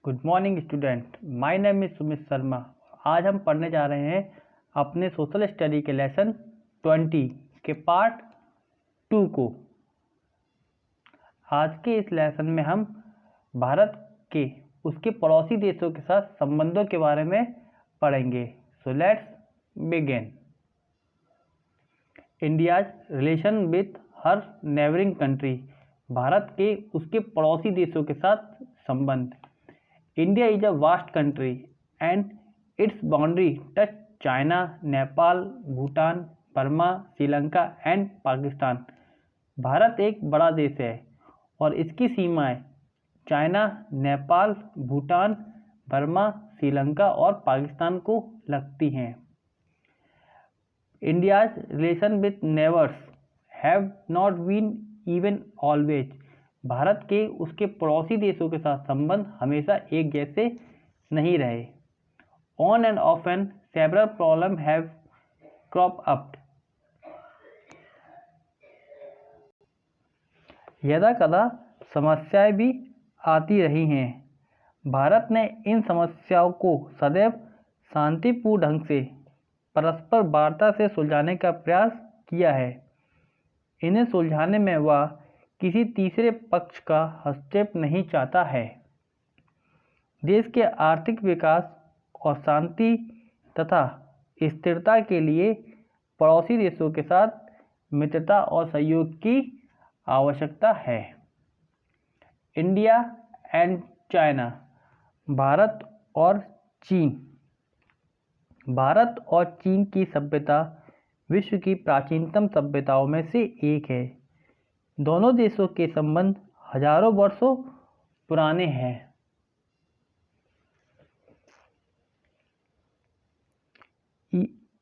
Good morning student, my name is Sumit Sharma. आज हम पढ़ने जा रहे हैं अपने सोशल स्टडी के लेसन 20 के पार्ट 2 को। आज के इस लेसन में हम भारत के उसके पड़ोसी देशों के साथ संबंधों के बारे में पढ़ेंगे। So let's begin. India's relation with her neighbouring country, Bharat के उसके पड़ोसी देशों के साथ संबंध। India is a vast country and its boundary touch China, Nepal, Bhutan, Burma, Sri Lanka and Pakistan. Bharat एक बड़ा देश है और इसकी सीमाएं चाइना, नेपाल, भूटान, बर्मा, श्रीलंका और पाकिस्तान को लगती हैं। India's relation with neighbors have not been even always। Bharat के उसके पड़ोसी देशों के साथ संबंध हमेशा एक जैसे नहीं रहे। On and often several problem have crop up. यदा कदा समस्याएं भी आती रही हैं। भारत ने इन समस्याओं को सदैव शांतिपूर्ण ढंग से परस्पर वार्ता से सुलझाने का प्रयास किया है। इन्हें सुलझाने में वह किसी तीसरे पक्ष का हस्तक्षेप नहीं चाहता है। देश के आर्थिक विकास और शांति तथा स्थिरता के लिए पड़ोसी देशों के साथ मित्रता और सहयोग की आवश्यकता है। इंडिया एंड चाइना, भारत और चीन। भारत और चीन की सभ्यता विश्व की प्राचीनतम सभ्यताओं में से एक है। दोनों देशों के संबंध हजारों वर्षों पुराने हैं।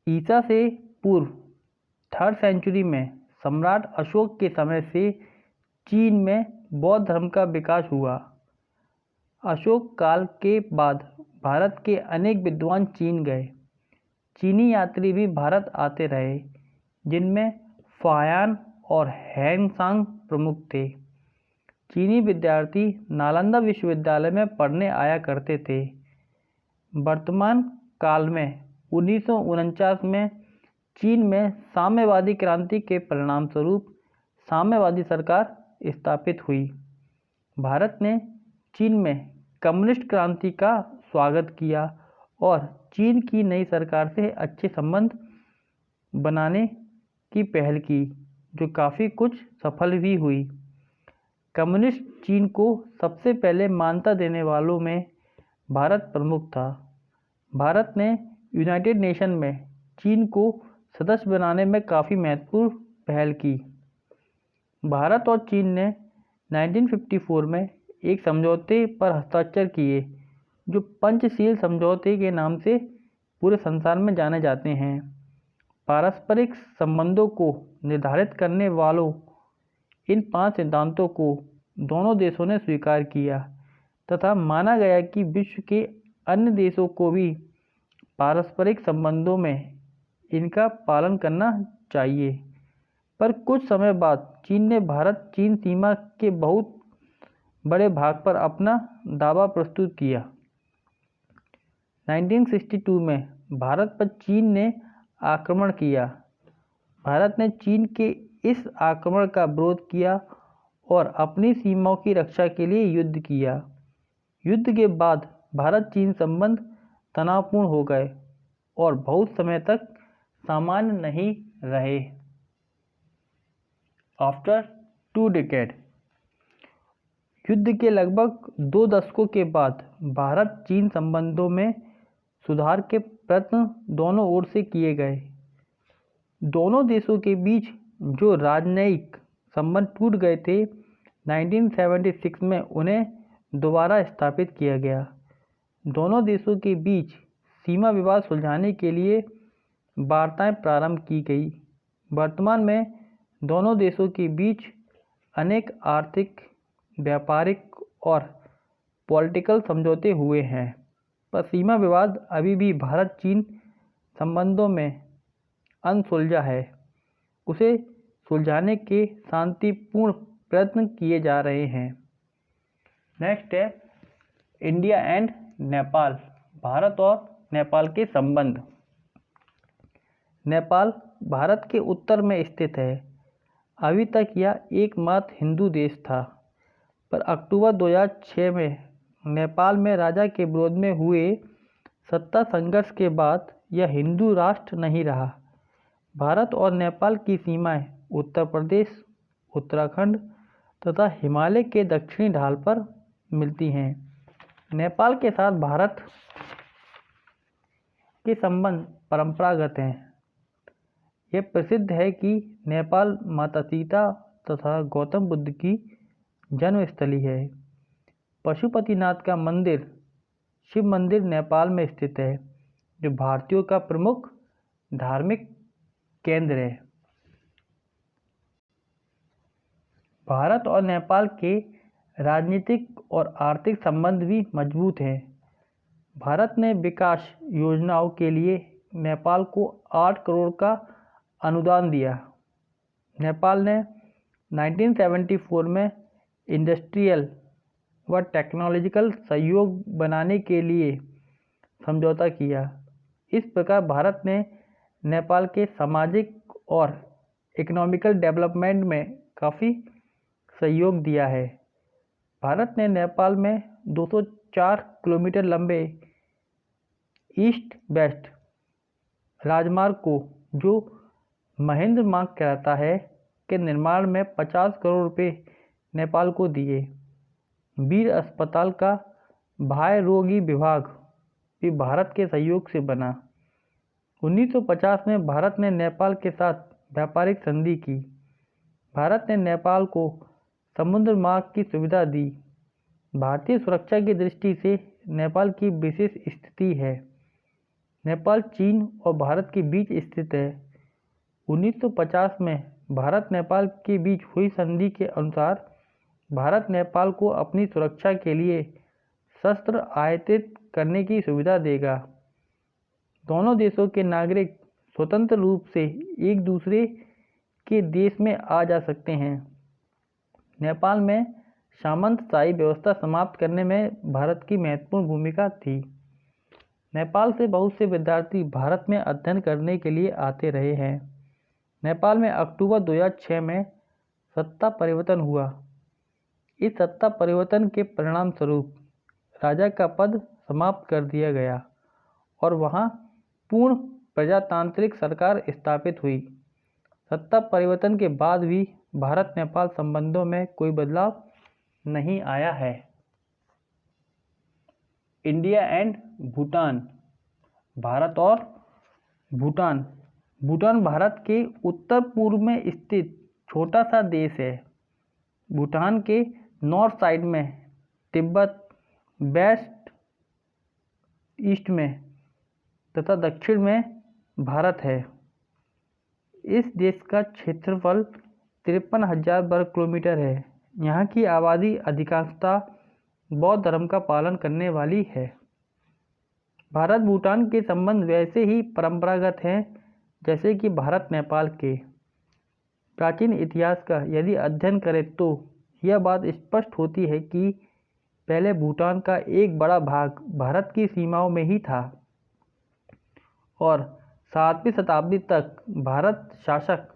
ईसा से पूर्व 3rd सेंचुरी में सम्राट अशोक के समय से चीन में बौद्ध धर्म का विकास हुआ। अशोक काल के बाद भारत के अनेक विद्वान चीन गए। चीनी यात्री भी भारत आते रहे, जिनमें फायान और हैंगसांग प्रमुख थे। चीनी विद्यार्थी नालंदा विश्वविद्यालय में पढ़ने आया करते थे। वर्तमान काल में 1949 में चीन में साम्यवादी क्रांति के परिणामस्वरूप साम्यवादी सरकार स्थापित हुई। भारत ने चीन में कम्युनिस्ट क्रांति का स्वागत किया और चीन की नई सरकार से अच्छे संबंध बनाने की पहल की, जो काफ़ी कुछ सफल भी हुई। कम्युनिस्ट चीन को सबसे पहले मान्यता देने वालों में भारत प्रमुख था। भारत ने यूनाइटेड नेशन में चीन को सदस्य बनाने में काफ़ी महत्वपूर्ण पहल की। भारत और चीन ने 1954 में एक समझौते पर हस्ताक्षर किए, जो पंचशील समझौते के नाम से पूरे संसार में जाने जाते हैं। पारस्परिक संबंधों को निर्धारित करने वालों इन 5 सिद्धांतों को दोनों देशों ने स्वीकार किया तथा माना गया कि विश्व के अन्य देशों को भी पारस्परिक संबंधों में इनका पालन करना चाहिए। पर कुछ समय बाद चीन ने भारत चीन सीमा के बहुत बड़े भाग पर अपना दावा प्रस्तुत किया। 1962 में भारत पर चीन ने आक्रमण किया। भारत ने चीन के इस आक्रमण का विरोध किया और अपनी सीमाओं की रक्षा के लिए युद्ध किया। युद्ध के बाद भारत चीन संबंध तनावपूर्ण हो गए और बहुत समय तक सामान्य नहीं रहे। आफ्टर 2 डेकेड, युद्ध के लगभग 2 दशकों के बाद भारत चीन संबंधों में सुधार के प्रयत्न दोनों ओर से किए गए। दोनों देशों के बीच जो राजनयिक संबंध टूट गए थे, 1976 में उन्हें दोबारा स्थापित किया गया। दोनों देशों के बीच सीमा विवाद सुलझाने के लिए वार्ताएं प्रारंभ की गई। वर्तमान में दोनों देशों के बीच अनेक आर्थिक, व्यापारिक और पॉलिटिकल समझौते हुए हैं, पर सीमा विवाद अभी भी भारत चीन संबंधों में अनसुलझा है। उसे सुलझाने के शांतिपूर्ण प्रयत्न किए जा रहे हैं। नेक्स्ट है इंडिया एंड नेपाल, भारत और नेपाल के संबंध। नेपाल भारत के उत्तर में स्थित है। अभी तक यह एकमात्र हिंदू देश था, पर अक्टूबर 2006 में नेपाल में राजा के विरोध में हुए सत्ता संघर्ष के बाद यह हिंदू राष्ट्र नहीं रहा। भारत और नेपाल की सीमाएं उत्तर प्रदेश, उत्तराखंड तथा हिमालय के दक्षिणी ढाल पर मिलती हैं। नेपाल के साथ भारत के संबंध परंपरागत हैं। यह प्रसिद्ध है कि नेपाल माता सीता तथा गौतम बुद्ध की जन्मस्थली है। पशुपतिनाथ का मंदिर, शिव मंदिर नेपाल में स्थित है, जो भारतीयों का प्रमुख धार्मिक केंद्र है। भारत और नेपाल के राजनीतिक और आर्थिक संबंध भी मजबूत हैं। भारत ने विकास योजनाओं के लिए नेपाल को 8 करोड़ का अनुदान दिया। नेपाल ने 1974 में इंडस्ट्रियल व टेक्नोलॉजिकल सहयोग बनाने के लिए समझौता किया। इस प्रकार भारत ने नेपाल के सामाजिक और इकोनॉमिकल डेवलपमेंट में काफ़ी सहयोग दिया है। भारत ने नेपाल में 204 किलोमीटर लंबे ईस्ट वेस्ट राजमार्ग को, जो महेंद्र मार्ग कहलाता है, के निर्माण में 50 करोड़ रुपए नेपाल को दिए। वीर अस्पताल का बाह्य रोगी विभाग भी भारत के सहयोग से बना। 1950 में भारत ने नेपाल के साथ व्यापारिक संधि की। भारत ने नेपाल को समुद्र मार्ग की सुविधा दी। भारतीय सुरक्षा की दृष्टि से नेपाल की विशेष स्थिति है। नेपाल चीन और भारत के बीच स्थित है। 1950 में भारत नेपाल के बीच हुई संधि के अनुसार भारत नेपाल को अपनी सुरक्षा के लिए शस्त्र आयातित करने की सुविधा देगा। दोनों देशों के नागरिक स्वतंत्र रूप से एक दूसरे के देश में आ जा सकते हैं। नेपाल में सामंतशाही व्यवस्था समाप्त करने में भारत की महत्वपूर्ण भूमिका थी। नेपाल से बहुत से विद्यार्थी भारत में अध्ययन करने के लिए आते रहे हैं। नेपाल में अक्टूबर 2006 में सत्ता परिवर्तन हुआ। इस सत्ता परिवर्तन के परिणाम स्वरूप राजा का पद समाप्त कर दिया गया और वहां पूर्ण प्रजातांत्रिक सरकार स्थापित हुई। सत्ता परिवर्तन के बाद भी भारत नेपाल संबंधों में कोई बदलाव नहीं आया है। इंडिया एंड भूटान, भारत और भूटान। भूटान भारत के उत्तर पूर्व में स्थित छोटा सा देश है। भूटान के नॉर्थ साइड में तिब्बत, वेस्ट ईस्ट में तथा दक्षिण में भारत है। इस देश का क्षेत्रफल 53,000 वर्ग किलोमीटर है। यहाँ की आबादी अधिकांशतः बौद्ध धर्म का पालन करने वाली है। भारत भूटान के संबंध वैसे ही परंपरागत हैं जैसे कि भारत नेपाल के। प्राचीन इतिहास का यदि अध्ययन करें तो यह बात स्पष्ट होती है कि पहले भूटान का एक बड़ा भाग भारत की सीमाओं में ही था और 7वीं शताब्दी तक भारत शासक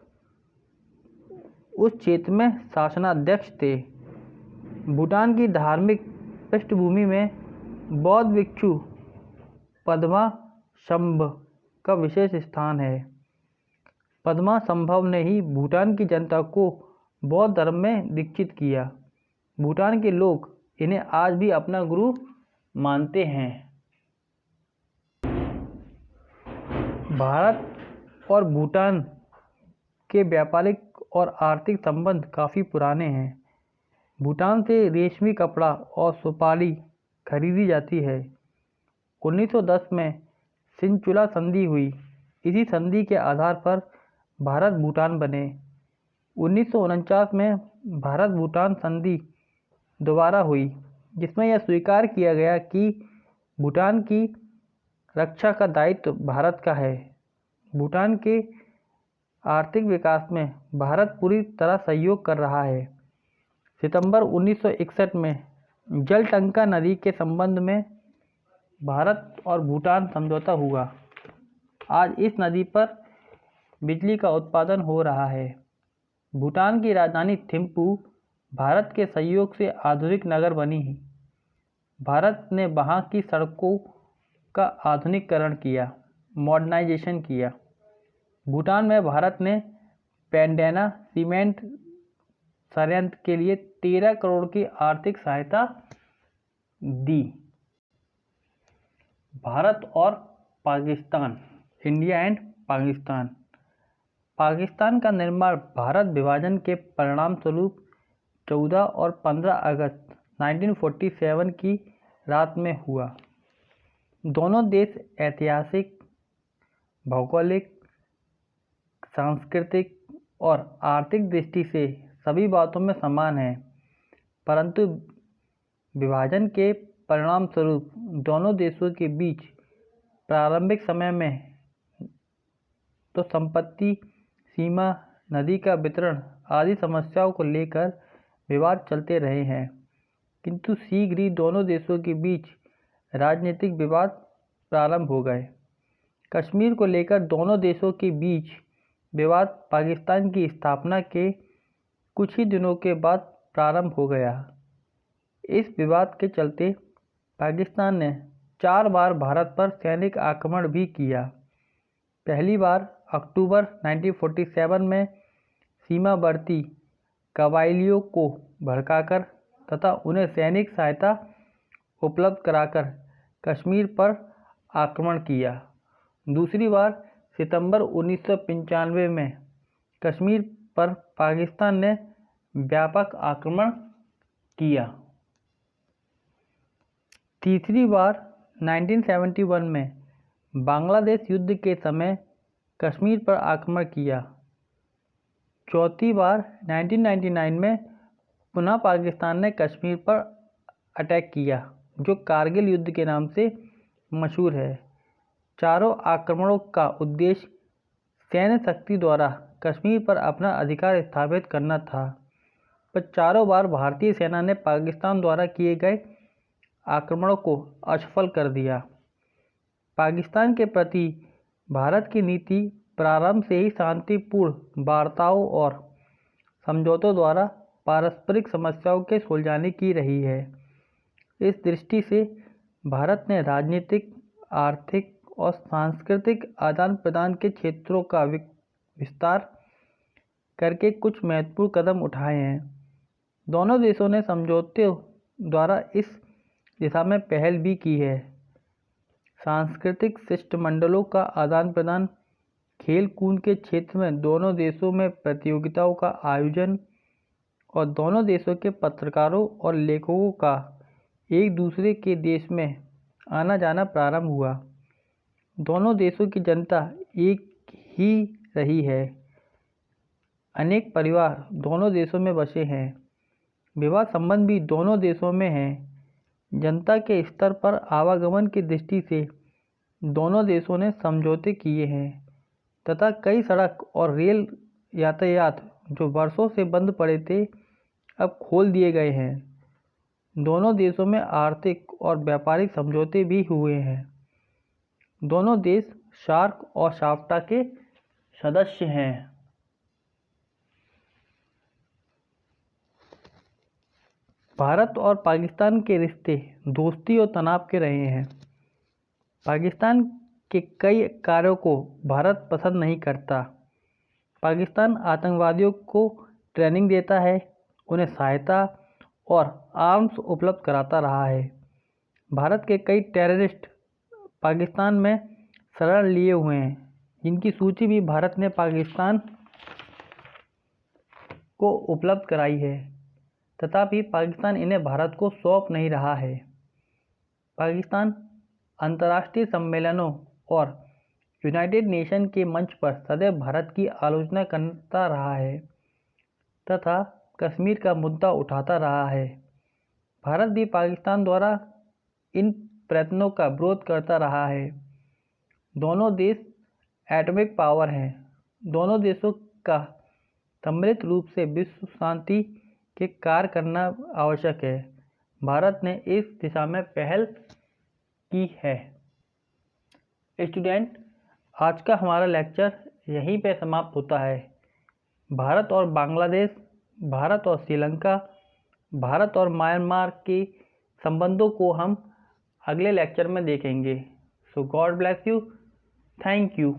उस क्षेत्र में शासनाध्यक्ष थे। भूटान की धार्मिक पृष्ठभूमि में बौद्ध भिक्षु पद्मासंभव का विशेष स्थान है। पद्मासंभव ने ही भूटान की जनता को बौद्ध धर्म में दीक्षित किया। भूटान के लोग इन्हें आज भी अपना गुरु मानते हैं। भारत और भूटान के व्यापारिक और आर्थिक संबंध काफ़ी पुराने हैं। भूटान से रेशमी कपड़ा और सुपारी खरीदी जाती है। 1910 में सिंचुला संधि हुई। इसी संधि के आधार पर भारत भूटान बने। 1949 में भारत भूटान संधि दोबारा हुई, जिसमें यह स्वीकार किया गया कि भूटान की रक्षा का दायित्व भारत का है। भूटान के आर्थिक विकास में भारत पूरी तरह सहयोग कर रहा है। सितंबर 1961 में जलटंका नदी के संबंध में भारत और भूटान समझौता हुआ। आज इस नदी पर बिजली का उत्पादन हो रहा है। भूटान की राजधानी थिम्पू भारत के सहयोग से आधुनिक नगर बनी है। भारत ने वहाँ की सड़कों का आधुनिकीकरण किया, मॉडर्नाइजेशन किया। भूटान में भारत ने पेंडेना सीमेंट संयंत्र के लिए 13 करोड़ की आर्थिक सहायता दी। भारत और पाकिस्तान, इंडिया एंड पाकिस्तान। पाकिस्तान का निर्माण भारत विभाजन के परिणामस्वरूप 14 और 15 अगस्त 1947 की रात में हुआ। दोनों देश ऐतिहासिक, भौगोलिक, सांस्कृतिक और आर्थिक दृष्टि से सभी बातों में समान हैं, परंतु विभाजन के परिणामस्वरूप दोनों देशों के बीच प्रारंभिक समय में तो संपत्ति, सीमा, नदी का वितरण आदि समस्याओं को लेकर विवाद चलते रहे हैं, किंतु शीघ्र ही दोनों देशों के बीच राजनीतिक विवाद प्रारंभ हो गए। कश्मीर को लेकर दोनों देशों के बीच विवाद पाकिस्तान की स्थापना के कुछ ही दिनों के बाद प्रारंभ हो गया। इस विवाद के चलते पाकिस्तान ने 4 बार भारत पर सैनिक आक्रमण भी किया। पहली बार अक्टूबर 1947 में सीमावर्ती कबाइलियों को भड़काकर तथा उन्हें सैनिक सहायता उपलब्ध कराकर कश्मीर पर आक्रमण किया। दूसरी बार सितंबर 1995 में कश्मीर पर पाकिस्तान ने व्यापक आक्रमण किया। तीसरी बार 1971 में बांग्लादेश युद्ध के समय कश्मीर पर आक्रमण किया। चौथी बार 1999 में पुनः पाकिस्तान ने कश्मीर पर अटैक किया, जो कारगिल युद्ध के नाम से मशहूर है। चारों आक्रमणों का उद्देश्य सैन्य शक्ति द्वारा कश्मीर पर अपना अधिकार स्थापित करना था, पर चारों बार भारतीय सेना ने पाकिस्तान द्वारा किए गए आक्रमणों को असफल कर दिया। पाकिस्तान के प्रति भारत की नीति प्रारंभ से ही शांतिपूर्ण वार्ताओं और समझौतों द्वारा पारस्परिक समस्याओं के सुलझाने की रही है। इस दृष्टि से भारत ने राजनीतिक, आर्थिक और सांस्कृतिक आदान प्रदान के क्षेत्रों का विस्तार करके कुछ महत्वपूर्ण कदम उठाए हैं। दोनों देशों ने समझौते द्वारा इस दिशा में पहल भी की है। सांस्कृतिक शिष्टमंडलों का आदान प्रदान, खेल कूद के क्षेत्र में दोनों देशों में प्रतियोगिताओं का आयोजन और दोनों देशों के पत्रकारों और लेखकों का एक दूसरे के देश में आना जाना प्रारंभ हुआ। दोनों देशों की जनता एक ही रही है। अनेक परिवार दोनों देशों में बसे हैं। विवाह संबंध भी दोनों देशों में हैं। जनता के स्तर पर आवागमन की दृष्टि से दोनों देशों ने समझौते किए हैं तथा कई सड़क और रेल यातायात जो वर्षों से बंद पड़े थे, अब खोल दिए गए हैं। दोनों देशों में आर्थिक और व्यापारिक समझौते भी हुए हैं। दोनों देश सार्क और साफ्टा के सदस्य हैं। भारत और पाकिस्तान के रिश्ते दोस्ती और तनाव के रहे हैं। पाकिस्तान के कई कार्यों को भारत पसंद नहीं करता। पाकिस्तान आतंकवादियों को ट्रेनिंग देता है, उन्हें सहायता और आर्म्स उपलब्ध कराता रहा है। भारत के कई टेररिस्ट पाकिस्तान में शरण लिए हुए हैं, जिनकी सूची भी भारत ने पाकिस्तान को उपलब्ध कराई है, तथापि पाकिस्तान इन्हें भारत को सौंप नहीं रहा है। पाकिस्तान अंतर्राष्ट्रीय सम्मेलनों और यूनाइटेड नेशन के मंच पर सदैव भारत की आलोचना करता रहा है तथा कश्मीर का मुद्दा उठाता रहा है। भारत भी पाकिस्तान द्वारा इन प्रयत्नों का विरोध करता रहा है। दोनों देश एटॉमिक पावर हैं। दोनों देशों का सम्मिलित रूप से विश्व शांति के कार्य करना आवश्यक है। भारत ने इस दिशा में पहल की है। स्टूडेंट, आज का हमारा लेक्चर यहीं पे समाप्त होता है। भारत और बांग्लादेश, भारत और श्रीलंका, भारत और म्यांमार के संबंधों को हम अगले लेक्चर में देखेंगे। So God bless you. Thank you.